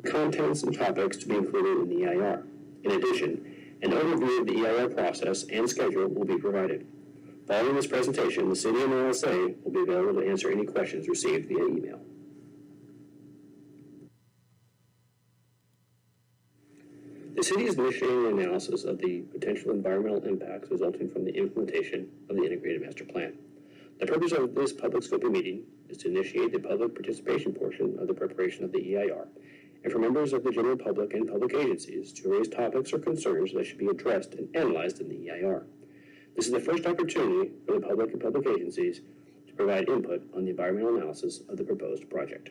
contents and topics to be included in the EIR. In addition, an overview of the EIR process and schedule will be provided. Following this presentation, the City and LSA will be available to answer any questions received via email. The City is initiating an analysis of the potential environmental impacts resulting from the implementation of the Integrated Master Plan. The purpose of this public scoping meeting is to initiate the public participation portion of the preparation of the EIR, and for members of the general public and public agencies to raise topics or concerns that should be addressed and analyzed in the EIR. This is the first opportunity for the public and public agencies to provide input on the environmental analysis of the proposed project.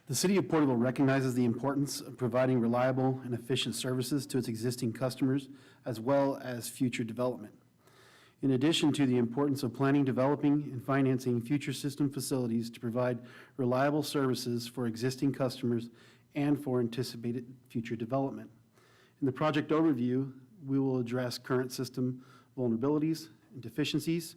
The City of Porterville recognizes the importance of providing reliable and efficient services to its existing customers as well as future development. In addition to the importance of planning, developing, and financing future system facilities to provide reliable services for existing customers and for anticipated future development. In the project overview, we will address current system vulnerabilities and deficiencies,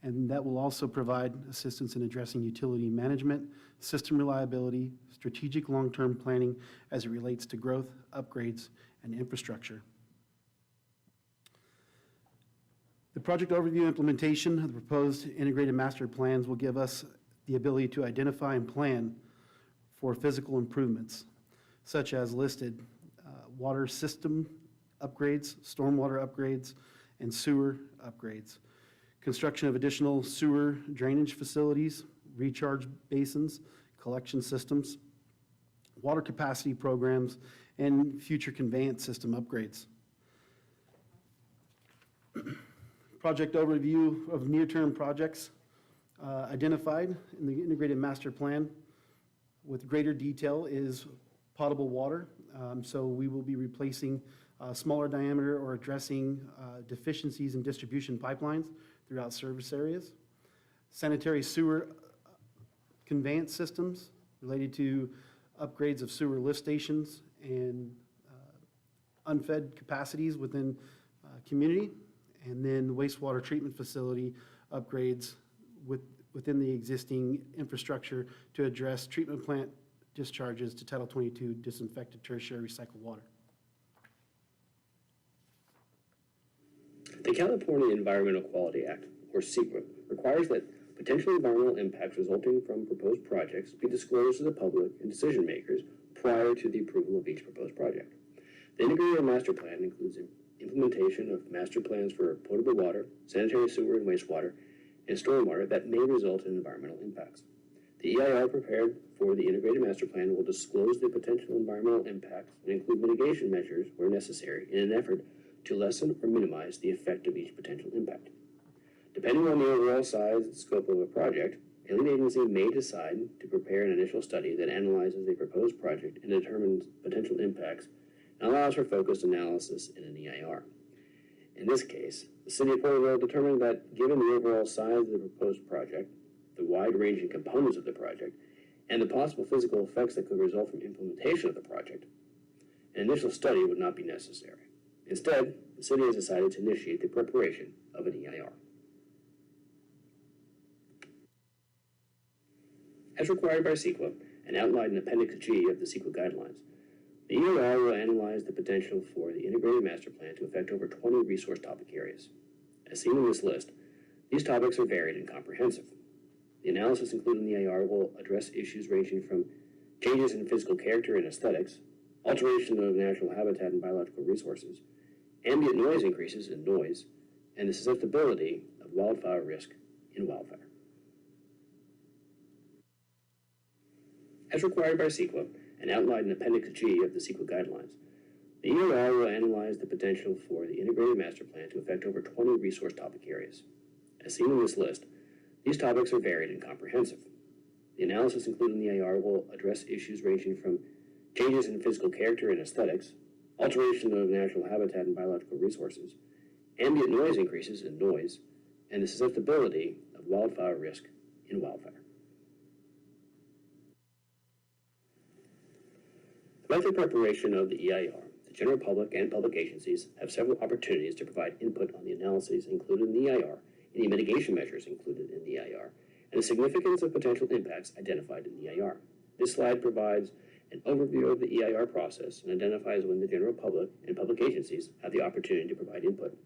and that will also provide assistance in addressing utility management, system reliability, strategic long-term planning as it relates to growth, upgrades, and infrastructure. The project overview implementation of the proposed integrated master plans will give us the ability to identify and plan for physical improvements, such as listed water system upgrades, stormwater upgrades, and sewer upgrades, construction of additional sewer drainage facilities, recharge basins, collection systems, water capacity programs, and future conveyance system upgrades. Project overview of near-term projects identified in the integrated master plan with greater detail is potable water. So we will be replacing smaller diameter or addressing deficiencies in distribution pipelines throughout service areas. Sanitary sewer conveyance systems related to upgrades of sewer lift stations and unfed capacities within community, and then wastewater treatment facility upgrades within the existing infrastructure to address treatment plant discharges to Title 22 disinfected tertiary recycled water. The California Environmental Quality Act, or CEQA, requires that potential environmental impacts resulting from proposed projects be disclosed to the public and decision makers prior to the approval of each proposed project. The Integrated Master Plan includes implementation of master plans for potable water, sanitary sewer and wastewater, and stormwater that may result in environmental impacts. The EIR prepared for the Integrated Master Plan will disclose the potential environmental impacts and include mitigation measures where necessary in an effort to lessen or minimize the effect of each potential impact. Depending on the overall size and scope of a project, an agency may decide to prepare an initial study that analyzes the proposed project and determines potential impacts and allows for focused analysis in an EIR. In this case, the City of Porterville determined that given the overall size of the proposed project, the wide-ranging components of the project, and the possible physical effects that could result from implementation of the project, an initial study would not be necessary. Instead, the City has decided to initiate the preparation of an EIR. As required by CEQA and outlined in Appendix G of the CEQA guidelines, the EIR will analyze the potential for the Integrated Master Plan to affect over 20 resource topic areas. As seen in this list, these topics are varied and comprehensive. The analysis included in the EIR will address issues ranging from changes in physical character and aesthetics, alteration of natural habitat and biological resources, ambient noise increases in noise, and the susceptibility of wildfire risk in wildfire. As required by CEQA and outlined in Appendix G of the CEQA guidelines, the EIR will analyze the potential for the Integrated Master Plan to affect over 20 resource topic areas. As seen in this list, these topics are varied and comprehensive. The analysis included in the EIR will address issues ranging from changes in physical character and aesthetics, alteration of natural habitat and biological resources, ambient noise increases in noise, and the susceptibility of wildfire risk in wildfire. Throughout the preparation of the EIR, the general public and public agencies have several opportunities to provide input on the analyses included in the EIR, any mitigation measures included in the EIR, and the significance of potential impacts identified in the EIR. This slide provides an overview of the EIR process and identifies when the general public and public agencies have the opportunity to provide input.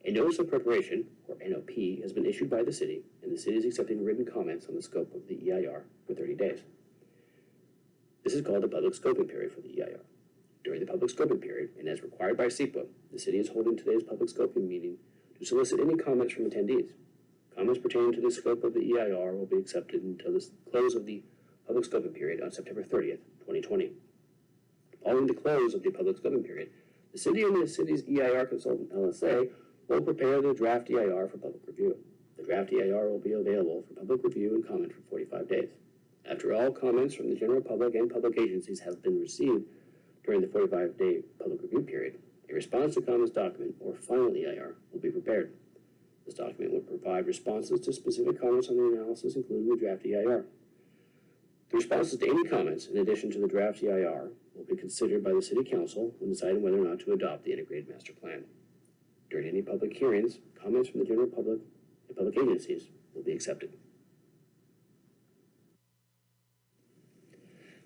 A notice of preparation, or NOP, has been issued by the city, and the city is accepting written comments on the scope of the EIR for 30 days. This is called the public scoping period for the EIR. During the public scoping period, and as required by CEQA, the city is holding today's public scoping meeting to solicit any comments from attendees. Comments pertaining to the scope of the EIR will be accepted until the close of the public scoping period on September 30th, 2020. Following the close of the public scoping period, the city and the city's EIR consultant, LSA, will prepare the draft EIR for public review. The draft EIR will be available for public review and comment for 45 days. After all comments from the general public and public agencies have been received during the 45-day public review period, a response to comments document, or final EIR, will be prepared. This document will provide responses to specific comments on the analysis, including the draft EIR. The responses to any comments, in addition to the draft EIR, will be considered by the City Council when deciding whether or not to adopt the Integrated Master Plan. During any public hearings, comments from the general public and public agencies will be accepted.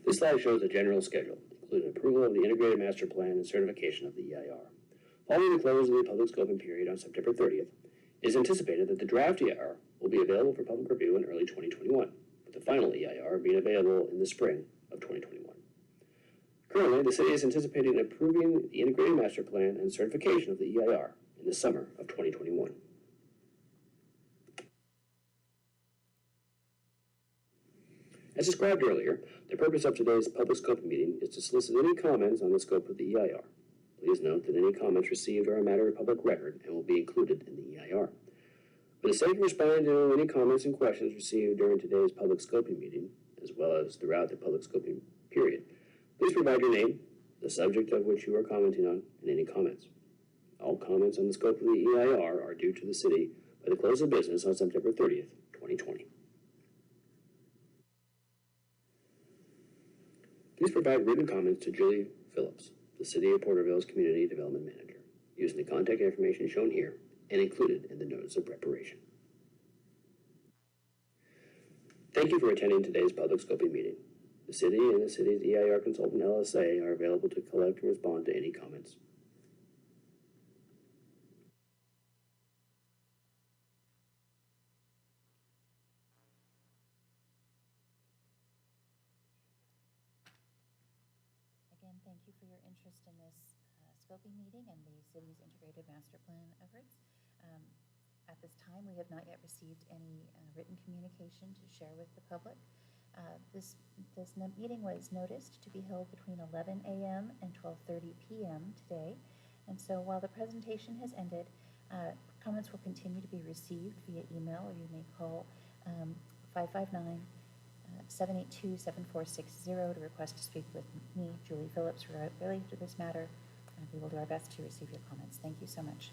This slide shows a general schedule, including approval of the Integrated Master Plan and certification of the EIR. Following the close of the public scoping period on September 30th, it is anticipated that the draft EIR will be available for public review in early 2021, with the final EIR being available in the spring of 2021. Currently, the city is anticipating approving the Integrated Master Plan and certification of the EIR in the summer of 2021. As described earlier, the purpose of today's public scoping meeting is to solicit any comments on the scope of the EIR. Please note that any comments received are a matter of public record and will be included in the EIR. For the sake of responding to any comments and questions received during today's public scoping meeting, as well as throughout the public scoping period, please provide your name, the subject of which you are commenting on, and any comments. All comments on the scope of the EIR are due to the city by the close of business on September 30th, 2020. Please provide written comments to Julie Phillips, the City of Porterville's Community Development Manager, using the contact information shown here and included in the notice of preparation. Thank you for attending today's public scoping meeting. The city and the city's EIR consultant, LSA, are available to collect and respond to any comments. Again, thank you for your interest in this scoping meeting and the city's integrated master plan efforts. At this time, we have not yet received any written communication to share with the public. This meeting was noticed to be held between 11 a.m. and 12:30 p.m. today. And so while the presentation has ended, comments will continue to be received via email, or you may call 559-782-7460 to request to speak with me, Julie Phillips, related to this matter. And we will do our best to receive your comments. Thank you so much.